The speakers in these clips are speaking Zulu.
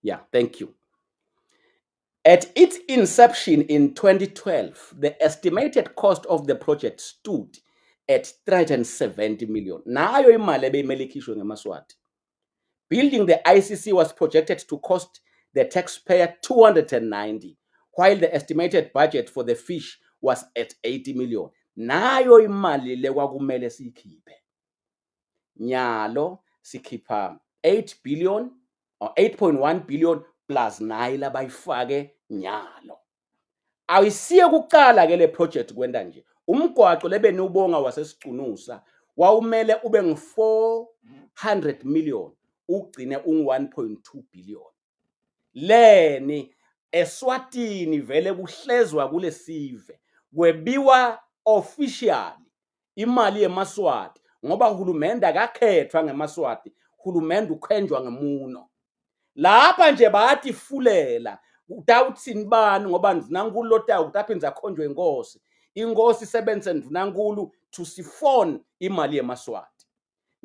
Yeah, thank you. At its inception in 2012, the estimated cost of the project stood at 370 million. Nayo imali ebeyimele ikhishwe ngemaswati. Building the ICC was projected to cost the taxpayer 290, while the estimated budget for the fish was at 80 million. Nayo imali le kwakumele siyikhiphe. Nyalo sikhipha 8 billion or 8.1 billion plus nayo abayifake nyalo. Awisiye kuqala ke le project kwenda nje. Umgwaqo lebeniwubonga wasesicunusa wawumele ube ngu400 million ugcine ungu1.2 billion. Leni eSwatini vele kuhlezwa kulesive kwebiwa officially imali yemaswati ngoba uhulumende akakhethwa ngemaswati, uhulumende ukhenjwa ngemuno. Lapha nje bathi fulela utawuthi nibani ngoba ndvunankulu lotawu utaphinza akhonjwe inkosi. Inkosi isebenze ndvunankulu to siphon imali yemaswati.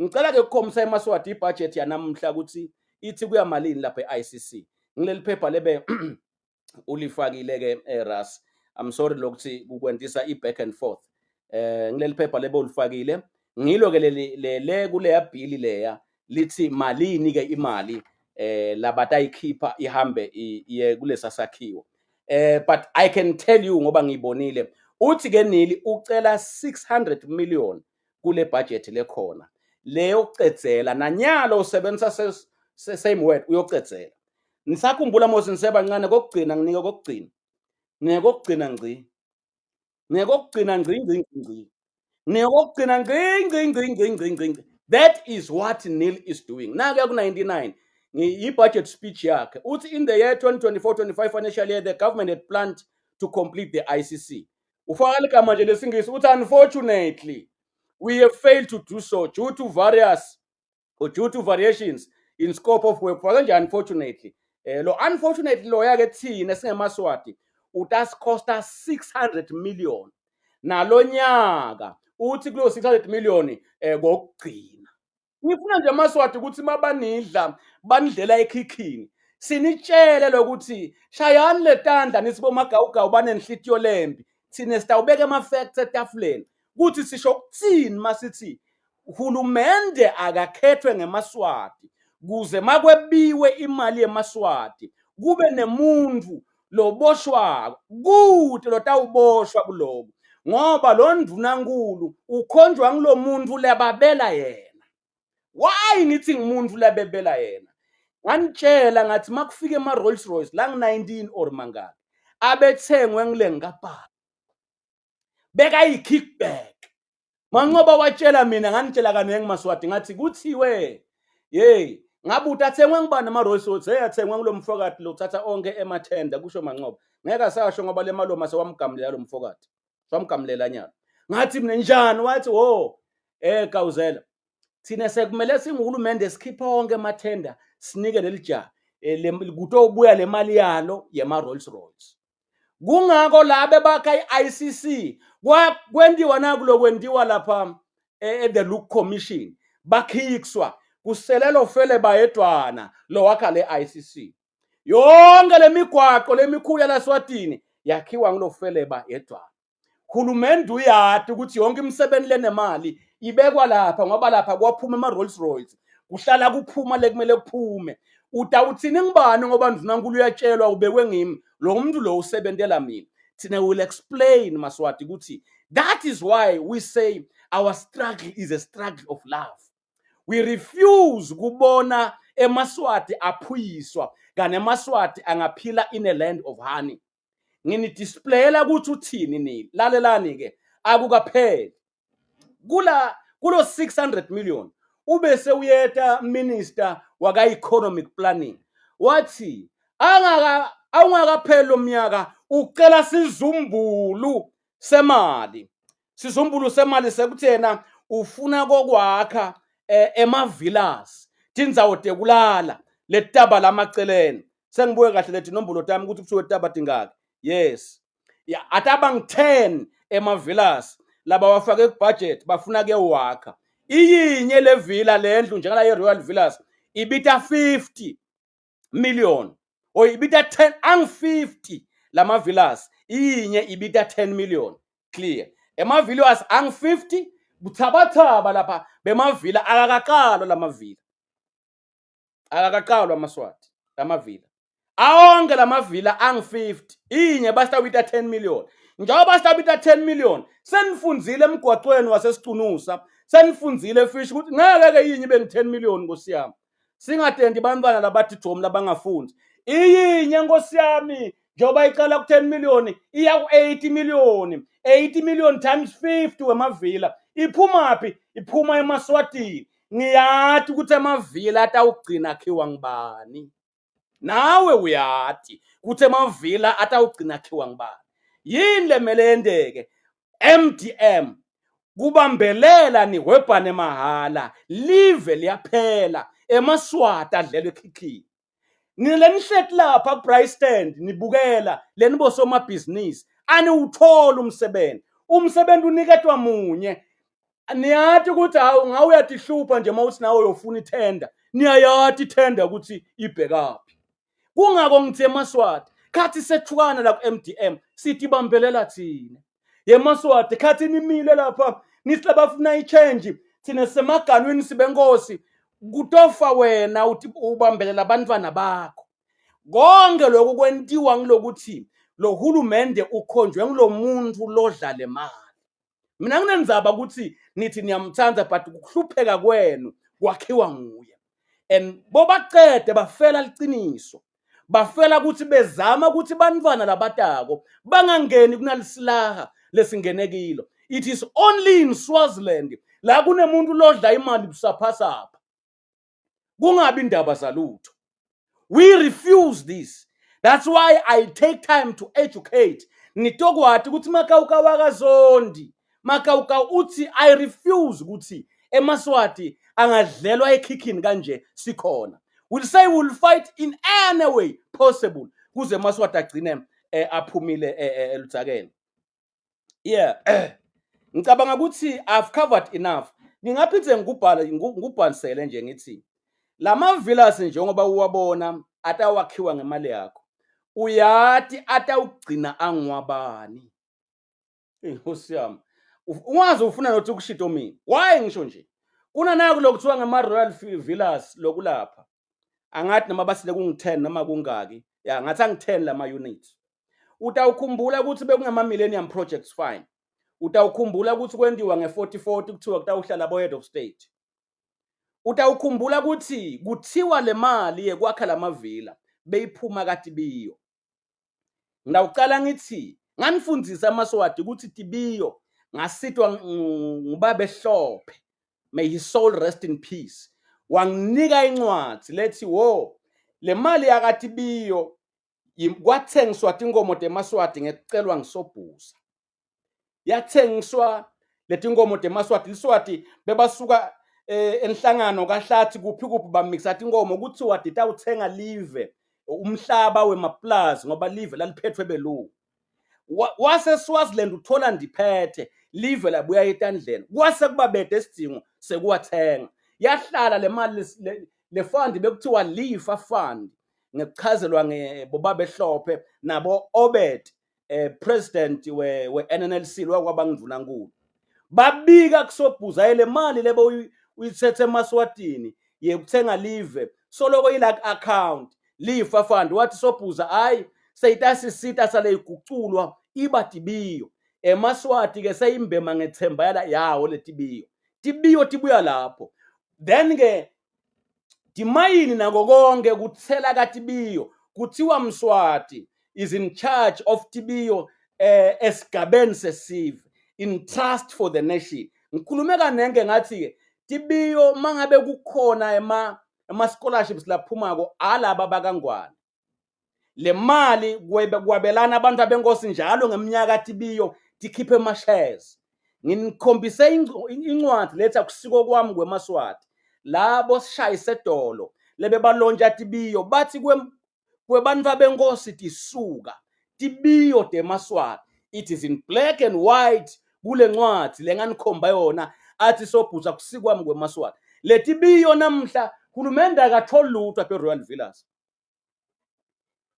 Ngicela ke ukukhombisa emaswati ibudget yanamhla ukuthi ithi kuya malini lapha eICC. Ngileli phepha lebe ulifakile ke Ras. I'm sorry lokuthi kukwentisa iback and forth. Ngileli phepha lebe ulifakile. Ngilo ke le kuleya bill leya lithi malini ke imali labatayikhipha ihambe iye kulesa sakhiwo. But I can tell you ngoba ngibonile uthi ke Nili ucela 600 million kule budget lekhona. Leyo ucedzela nanyalo usebenzisa same word uyocedzela. Nisakhumbula mose nisebancane kokugcina nginike kokugcina. Ngekokugcina ngci. Ngekokugcina ngci. Ngekokugcina ngci. That is what Neil is doing. Naku ku99 i-budget speech yakhe uthi in the year 2024-25 financial year the government had planned to complete the ICC. Ufaka ligama nje lesingisi uthi unfortunately we have failed to do so due to variations in scope of work. Faka nje unfortunately. Lo unfortunately lo yake thina singemaswati utasikhosta 600 million. Nalo nyaka uthi kulo 600 million kokugcina. Ngifuna nje amaswati ukuthi mabanidla banidlela ekhikhini sinitshele lokuthi shayani letandla nisibomagawugawu banenhlitiyo lembi thina sitawubeka ama-facts etafuleni ukuthi sisho ukuthini masithi uhulumende akakhethwe ngemaswati kuze makwebiwe imali yemaswati kube nemuntu loboshwa kude lotawuboshwa kulobo ngoba lo ndvunankulu ukhonjwa ngilo muntu lababela yena. Why ngithi ngimuntu labebela yena? Nganitshela ngathi makufika ema Rolls Royce la ngi19 or mangaka abethengwe ngile ngapha. Beka ikickback. Mangoba watshela mina nganitshela kane ngimaswati ngathi kuthiwe hey ngabe utathengwe ngibani ama Rolls Royce eyathengwe ngilomfokati lo uthatha onke emathenda kusho Mancoba. Ngeke asasho ngoba le mali mase wamgamlela lo mfokati. Wamgamlela nyalo. Ngathi mina njani wathi ho Kawuzela thina sekumele singuhulumende sikhipha wonke emathenda sinike lelija kutobuya le mali yalo yema Rolls Royce. Kungako labe bakha iICC kwendiwa nakulo kwendiwa lapha the Look Commission bakhikswa kuselelo fele bayedwana lo wakha le ICC. Yonke lemigwaqo lemikhuya laSwatini yakhiwa ngilo fele bayedwana. Hulumende uyati ukuthi yonke imisebenzi lenemali ibekwa lapha ngoba lapha kwaphuma ama Rolls Royce kuhlala kuphuma lekumele kuphume. Utawuthini ngibani ngoba ndvunankulu uyatshelwa ubekwe ngimi lo muntu lo usebentela mina. Thina will explain maswati ukuthi that is why we say our struggle is a struggle of love. We refuse kubona emaswati aphuyiswa kane emaswati angaphila in a land of honey. Ngini displayela ukuthi uthini Nili lalelani ke akukapheli kulo 600 million ubese uyeta minister waka economic planning wathi awungakapheli lomnyaka ucela sizumbulu semali sekuthena ufuna kokwakha emavillas tindzawo tekulala letaba lamaceleni sengibuye kahle lethi nombolo tami ukuthi kuthiwe taba tingaki. Yes. Yeah, atabang 10 emavillas laba wafake kubudget bafuna ke wakha. Iyinye le villa lendlu njengala yeRoyal Villas ibita 50 million or ibita 10 ang50 lama villas inye ibita 10 million. Clear. Ema villas ang50 buthabathaba lapha bemavila akakaqalo lamavila. Akakaqalo amaswati lamavila. Awonke lamavila ang50 inye bastawita 10 million. Njengoba bastawita 10 million senifunzile emgwaqweni wasesicunusa senifunzile fish ukuthi ngeke ke yinye bengi 10 million ngosiyami. Singatendi bantwana labathi Jomi labangafundi. Iyinye ngosiyami njengoba iqala ku 10 million iya ku 80 million. 80 million times 50 wemavila. Iphumaphi? Iphuma eMaswatini. Ngiyathi ukuthi emavila atawugcina akhiwa ngibani. Nawe uyathi ukuthi emavila atawugcina akhiwa ngibani. Yini lemele yendeke? MDM kubambelela ni webhane mahala live liyaphela emaswati adlelwe khikhini. Nilenihleti lapha ku-Bright Stand nibukela lenibosoma business ani uthola umsebenzi uniketwa munye. Niyathi ukuthi hawu ngawuyathi hlupha nje mawuthi nawe uyofuna itender niyayathi itender ukuthi ibhekaphi. Kungako ngithi emaswati khathi sethukana la ku-MDM sithi bambelela thina. Yemaswati khathi nimile lapha nithi labafuna i-change thina semaganweni sibenkosi kutofa wena uthi ubambelela abantwana bakho. Konke lokhu kwentiwa ngilokuthi lo hulumende ukhonjwe ngilomuntu lodla le mali. Mina nginenzaba ukuthi nithi niyamthanda but ukuhlupheka kwenu kwakhiwa nguye. And bobaqede bafela liqiniso. Bafela ukuthi bezama ukuthi bantwana labatako bangangeni kunalisilaha lesingenekilo. It is only in Swaziland la kunemuntu lodla imali busaphasapha. Kungabi indaba zalutho. We refuse this. That's why I take time to educate. Nitokwathi ukuthi makawuka wakazondi. Makawuka uthi I refuse ukuthi emaswati angadlelwa ekhikhini kanje sikhona. We'll say we'll fight in any way possible kuze emaswati agcine aphumile eluthakeni. Yeah. Ngicabanga ukuthi I've covered enough. Ngingaphinde ngubhanisele nje ngithi lama villas njengoba uwabona atawakhiwa ngemali yakho. Uyathi atawugcina angwabani. Nkosiyami. Ungaze ufuna nothi ukushito mina. Why ngisho nje? Kuna naku lokuthiwa ngema Royal Villas lokulapha. Angathi noma basile kungi10 noma kungaki. Ya ngathi angi10 lama units. Utawukhumbula ukuthi bekungama Millennium Projects fine. Utawukhumbula ukuthi kwendiwa nge4040 kuthiwa kutawuhlala bo head of state. Utawukhumbula ukuthi kuthiwa le mali yekwakha lamavila beyiphuma kaTibiyo. Ngawuqala ngithi nganifundzisa amaswati ukuthi Tibiyo ngasitwa ngubaba ehlophe. May his soul rest in peace. Wanginika incwadi lethi wo le mali yakaTibiyo kwathengiswa tinkomo temaswati ngekucelwa ngisobhuza. Yathengiswa letinkomo temaswati liswati bebasuka enhlangano kahlathi kuphi bamixa tinkomo kuthiwa ditawuthenga live umhlaba wemaplaza ngoba live laliphethwe belungu. Wase Swaziland uthola ndiphethe live labuya etandleni kwase kubabede isidingo sekuwathenga. Yahlala le mali le fund bekuthiwa Lifa Fund ngekuchazelwa ngebobaba ehlophe nabo Obed president we NNLC lokwaba ngivuna nkulu. Babika kusobhuza le mali lebo uyithethe emaswatini yekuthenga live soloko ila account Lifa Fund wathi sobhuza hayi seyitasi sale iguculwa iba Tibiyo. Emaswati ke seyimbema ngethemba yala yawo le Tibiyo. Tibiyo tibuya lapho. Then ke timayini nako konke kuthela kaTibiyo kuthiwa Mswati is in charge of Tibiyo esigabeni sesive in trust for the nation. Ngikhulume kanenge ngathi ke Tibiyo mangabe kukhona ema scholarships laphumako alaba bakangwane. Le mali kwabelana abantu abenkosi njalo ngeminyaka Tibiyo tikhiphe ama shares. Nginikhombise incwadi letha kusiko kwami kwemaswati. Labo sishayise edolo lebe balonja Tibiyo bathi kwebantu abenkosi tisuka Tibiyo temaswati. It is in black and white kule ncwadi lenganikhomba yona athi sobhuza kusiko kwami kwemaswati. Le Tibiyo namhla hulumende akatholi lutho aphe Royal Villas.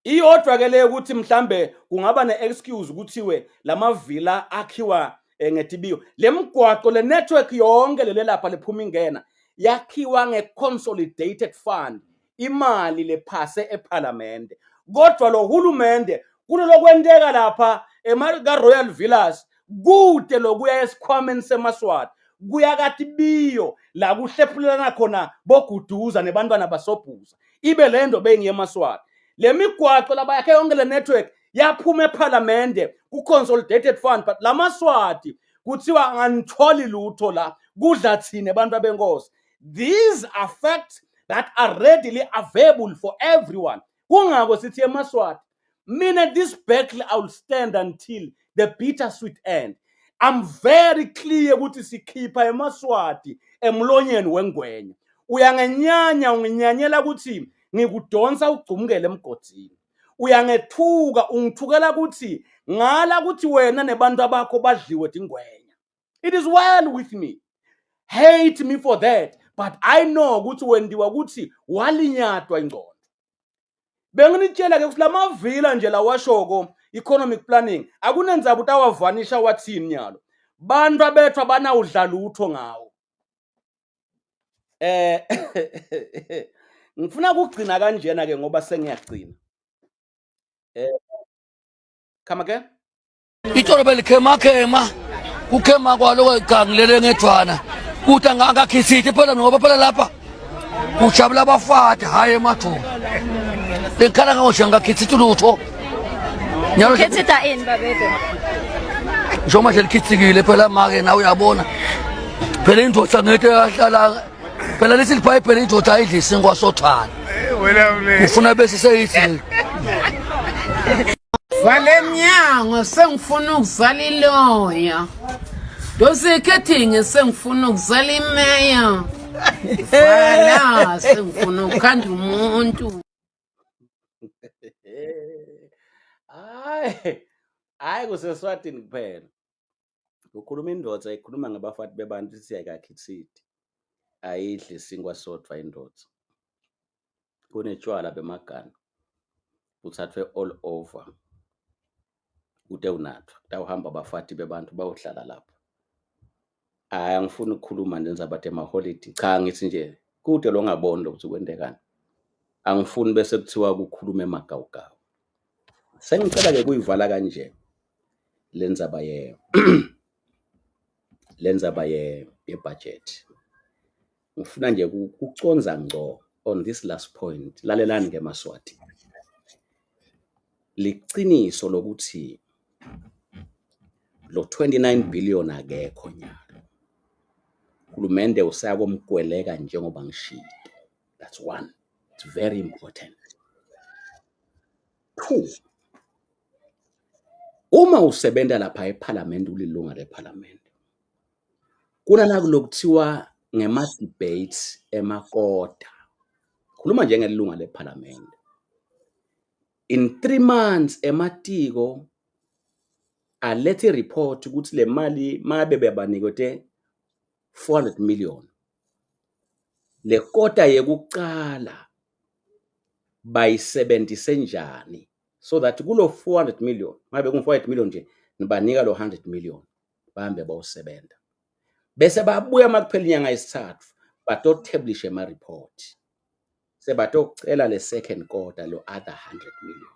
iyodwa ke le ukuthi mhlambe kungaba neexcuse ukuthiwe lamavila akhiwa ngetibiyo lemgwaqo le network yonke le lapha lephuma ingena yakhiwa ngeconsolidated fund imali lephase eParliament kodwa lo hulumende kulokwenteka lapha emarika Royal Villas kude lokuya esikhwameni seMaswati kuya katibiyo la kuhlephulana khona boguduza nebantwana basobhuza ibe lendo bengiye eMaswati le migwaqo labayakhe yonke le network yaphuma eParliament ku-consolidated fund but laMaswati kuthiwa anganitholi lutho la kudla thina abantu abenkosi. These are facts that are readily available for everyone. Kungako sithi eMaswati mina this battle I will stand until the bittersweet end. I'm very clear ukuthi sikhipha eMaswati emlonyeni wengwenya uyangenyanya unginyanyela ukuthi ngikudonsa ugcumukele emgodini uyangethuka ungithukela ukuthi ngala ukuthi wena nebantu abakho badliwe dingwenya. It is well with me. Hate me for that, but I know ukuthi wendiwa ukuthi walinyatwa ingqondo. Benginitshela ke ukuthi lamavila nje lawashoko economic planning akunenzaba utawavanisha wathini nyalo bantu abethu abanawudla lutho ngawo. Ngifuna ukugcina kanjena ke ngoba sengiyagcina. Come again? Itolo belikhema kukhema kwalo igangilele ngedwana kuthi angakakhisiti phela ngoba phela lapha kujabula abafati hayi emathunga lekhala ngosho ngakhisiti lutho nyalo khethita ini babethu ngisho manje likhithikile phela make nawe uyabona phela indoda ngeke yahlala phela lesi libhayibheli indoda ayidlisi ngwasothana ufuna bese seyithi vale mnyango sengifuna ukuzala iloya dosekhethinge sengifuna ukuzala imeya vala sengifuna ukukhanda umuntu. Hayi kuseswatini kuphela ukhuluma indoda ikhuluma ngabafati bebantu siyakakhithiti ayidli singwa sodwa indoda kunetshwala bemagana uthathwe all over ude unathwa tawuhamba abafati bebantu bayohlala lapho. Angifuni ukukhuluma ndenza bathe maholiday cha ngithi nje kude lo ngabona ukuthi kwendekani angifuni bese kuthiwa kukhuluma emagawugawu. Sengicela ke kuyivala kanje lenza baye budget. Ngifuna nje ukuconza ngco on this last point lalelani ke Maswati. Liqiniso lokuthi lo 29 billion akekho nyalo. Hulumende usakomgweleka njengoba ngishilo. That's one. It's very important. Two. Uma usebenza lapha eParliament ulilunga leParliament. Kuna kulokuthiwa ngema debates emakota. Khuluma njengelunga leParliament. In 3 months ematiko alethe report ukuthi le mali mabe bebanikote 400 million. Le kota yekuqala bayisebenzise njani so that kulo 400 million mabe ku 400 million nje nibanika lo 100 million bahambe bawusebenza. Bese babuya makuphela inyanga yesithathu bato-establish ema report. Sebatocela le second quarter lo other 100 million.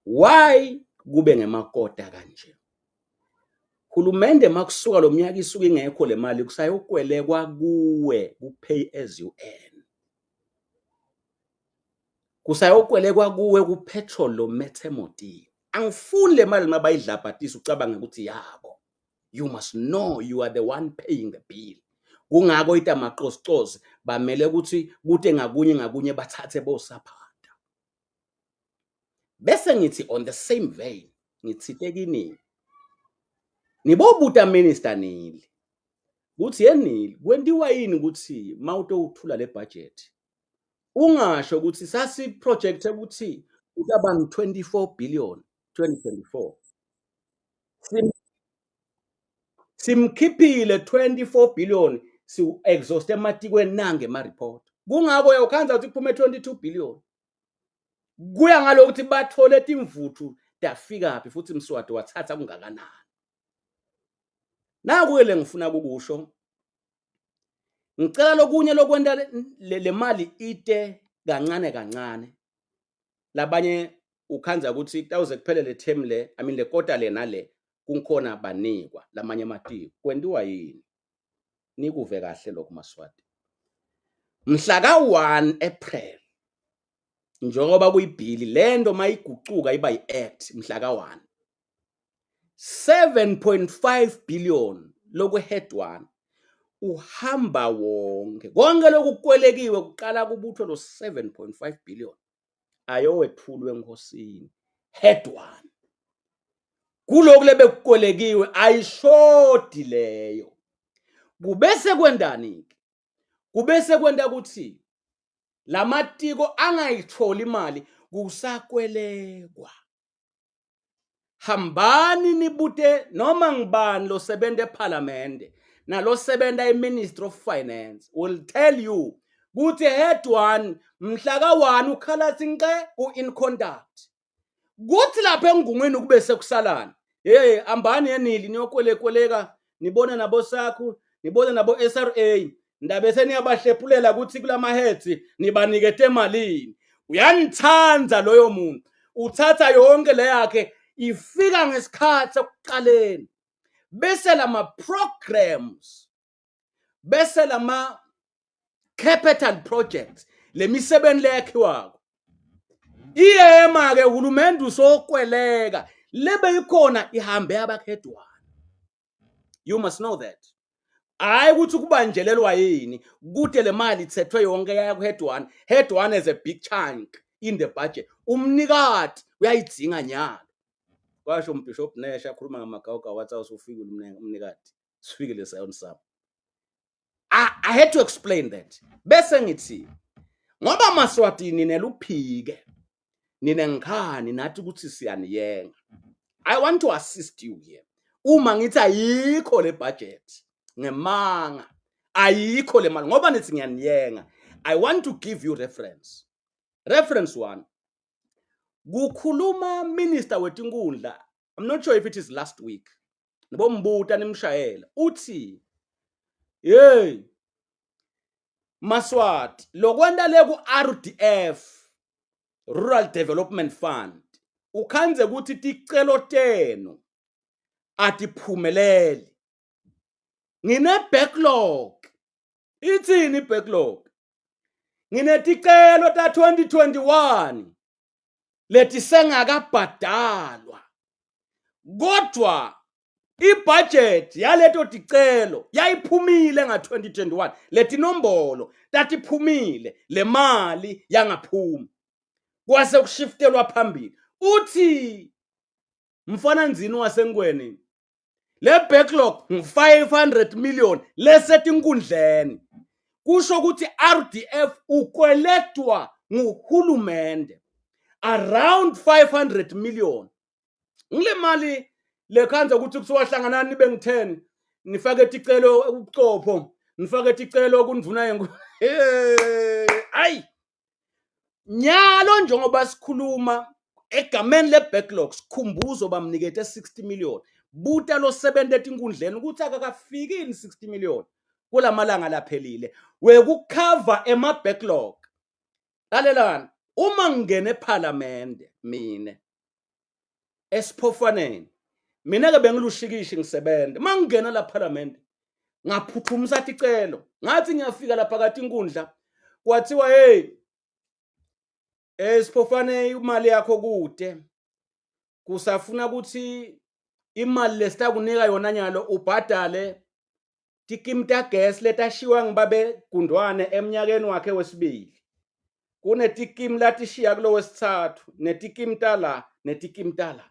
Why kube ngemakota kanje? Hulumende makusuka lo mnyaka isuka ingekho le mali kusayokwelekwa kuwe ku-pay as you earn. Kusayokwelekwa kuwe ku-petrol lo methemoti. Angifuni le mali mabayidlabhatisa ucabanga ukuthi yabo. You must know you are the one paying the bill. Kungako itamaqosqozi bamele ukuthi kute ngakunye bathathe bosaphatha. Bese ngithi on the same vein ngithite kini nibobuta minister nili kuthi yenili kwendiwa yini ukuthi mawuto uthula le budget ungasho ukuthi sasi project ukuthi utaba 24 billion 2024 simkhiphile 24 billion si exhaust ematikweni nange ma report kungako uyakhanza ukuthi kuphume 22 billion kuya ngalokuthi bathole imvuthu dafika phi futhi Mswati wathatha kungakanani. Naku le ngifuna ukusho ngicela lokunye lokwenda le mali ite kancane kancane labanye ukhanza ukuthi kutawuze kuphele le term le le kota le nale kunkhona banikwa lamanye amatiko kwenziwa yini nikuve kahle lokho Maswati. Mhla ka-1 April njengoba kuyibhili lento mayigucuka iba yi-act mhla ka-1 7.5 billion lokhu head 1 uhamba wonke konke lokukwelekiwe kuqala kubuthwe lo 7.5 billion ayowethulwe enkosini head 1 kuloko lebe kukwekekiwe ayishodi leyo. Kubese kwendani kubese kwenda ukuthi lamatiko angayitholi imali kusakwelekwa. Hambani nibute noma ngibani lo sebenza eParliament na lo sebenza eMinistry of Finance will tell you ukuthi head 1 mhla ka1 ukhala sinke ku-in conduct kuthi lapha engungwini kube sekusalana ambani yenili niyokwelekweleka nibona nabo sakho nibona nabo SRA ndabe seniyabahlephulela ukuthi kulama heads nibanikete emalini. Uyanithanza loyo muntu uthatha yonke le yakhe ifika ngesikhathi sokuqaleni bese lama programs bese lama capital projects lemisebenzi leyakhiwako iyema ke uhulumende usokweleka lebe ikhona ihambe abakhedwana. You must know that. Hayi ukuthi kubanjelelwa yini kude le mali ithethwe yonke yakho head 1 has a big chunk in the budget. Umnikati uyayidzinga nyalo. Kwasho umbishop Nesha khuluma ngamagawuga wathi awusufika umnikati sifikile sayona sabo. I had to explain that. Bese ngithi ngoba Maswati nineluphike nine ngikhani nathi ukuthi siyaniyenga. I want to assist you here. Uma ngithi ayikho le budget ngemanga ayikho le mali ngoba nithi ngiyaniyenga. I want to give you reference. Reference 1. Kukhuluma minister wetingundla. I'm not sure if it is last week. Nibombuta nimshayela uthi hey Maswati lokwenda le ku RDF Rural Development Fund ukhanze ukuthi ticelo teno atiphumeleli. Ngine backlog. Ithini backlog? Ngine ticelo ta 2021 leti sengakabhadalwa. Kodwa ibudget yaleto ticelo yayiphumile nga2021 leti nombolo tatiphumile le mali yangaphumi. Kwase kushiftelwa phambili. Uthi mfana nzini wasengweni le backlog 500 million lesetingundleni. Kusho ukuthi RDF ukweletwa nguhulumende around 500 million. Ngile mali lekhanza ukuthi kusiwahlangana nibe ngi10 nifake ticelo ubuchopho nifake ticelo kundvuna yengu. Ay nyalo njengoba sikhuluma egameni le backlogs khumbuzo bamnikete 60 million buta lo sebenza etingundleni ukuthi akakafiki 60 million kulamalanga laphelile wekucover ema backlog. Lalelana uma ngene eParliament mine esiphofaneni mina ke bengilushikisha ngisebenza mangena la Parliament ngaphuthumisa ticelo ngathi ngiyafika lapha phakathi inkundla kwathiwa hey esiphofane imali yakho kude kusafuna ukuthi imali lesita kunika yona nyalo ubhadale tikimta gas letashiwa ngibabe Gundwane eminyakeni wakhe wesibili kune tikim latishiya kulo wesithathu netikimta la netikimta la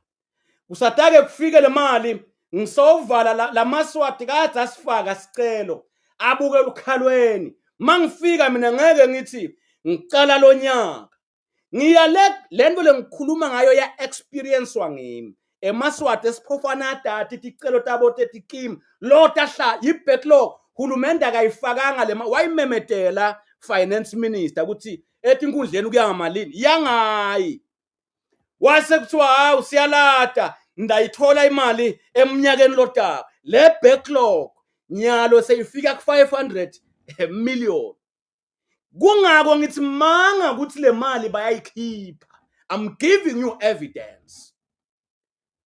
kusatake kufike le mali ngisovala la Maswati kade asifaka sicelo abuke lukhalweni mangifika mina ngeke ngithi ngicala lo nyaka ngiya lento lengikhuluma ngayo ya experience wangimi eMaswati esiphofana data ticelo tabo tetikim lo tahla yibacklog hulumende akayifakanga le wayimemetela finance minister ukuthi ethi inkundleni kuya ngamalini yangayi wase kuthiwa hawu siyalata ndayithola imali eminyakeni lotaka le backlog nyalo seyifika ku 500 million. Kungako ngithi manga ukuthi le mali bayayikhipha. I'm giving you evidence.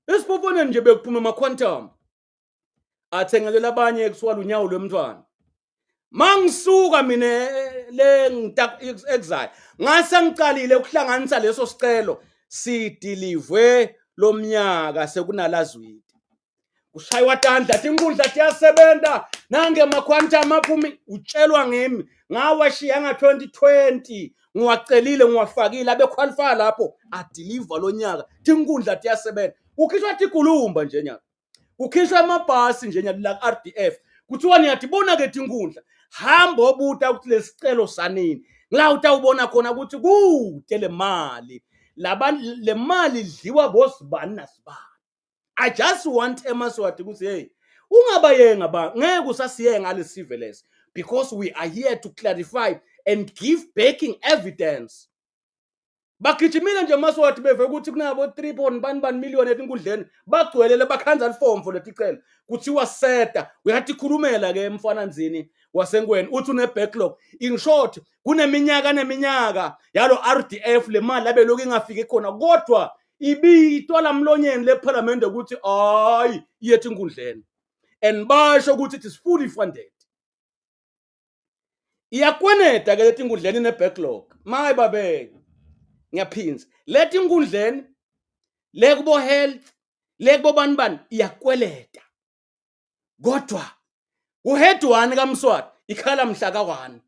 Isipofone nje bekuphuma ama quantum athengelela abanye kuswala unyawo lwemntwana. Mangisuka mina le ngita ngase ngicalile ukuhlanganisa leso sicelo sidilivwe lomnyaka sekunalazwidi. Kushaywa tandla tinkundla tiyasebenza nange amaquantum aphumi utshelwa ngimi ngawashiya nga 2020 ngiwacelile ngiwafakile abe qualify lapho adeliver lonyaka tinkundla tiyasebenza. Ukhishwa tikulumba nje nyaka. Ukhishwa amabhasi nje nyaka la RDF. Kuthiwa niyatibona ke tinkundla hamba obuta ukuthi lesicelo sanini la utawubona khona ukuthi kude le mali le mali idliwa bosibani nasibani. I just want emaswati ukuthi hey ungabayenga ba ngeke usasiye ngale civilese because we are here to clarify and give backing evidence. Bagijimile nje emaswati beve ukuthi kunabo 3.1 million etinkundleni bagcwelele bakhanza iform for leticelo kuthiwa seta uyathi khulumela ke mfana nzini wasengweni uthi une backlog. In short kuneminyaka yalo RDF le mali abe lokhu ingafiki khona kodwa ibitwa mlonyeni le parliament ukuthi hayi iyethi inkundleni and basho ukuthi it is fully funded. Iyakweneta ke lethi inkundleni ne backlog maye babeke ngiyaphinza lethi inkundleni le kubo health le kubo bani iyakweleta kodwa uhead 1 kaMswati ikhala mhla ka1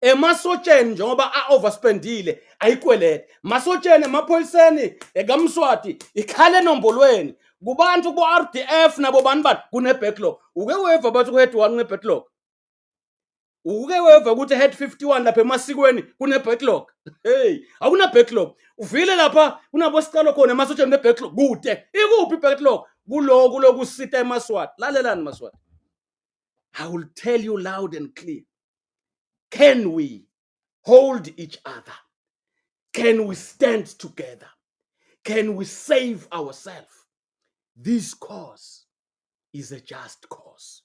emasotsheni njengoba overspendile ayikwelete masotsheni emapholiseni ekaMswati ikhale enombolweni kubantu bo RDF nabo bani kune backlog. Uke weva bathi uhead 1 kune backlog. Uke weva ukuthi head 51 lapha emasikweni kune backlog. Hey akuna backlog uvile lapha kunabo sicalo khona emasotsheni ne backlog kude ikuphi backlog kuloku sita eMaswati. Lalelani Maswati, I will tell you loud and clear. Can we hold each other? Can we stand together? Can we save ourselves? This cause is a just cause.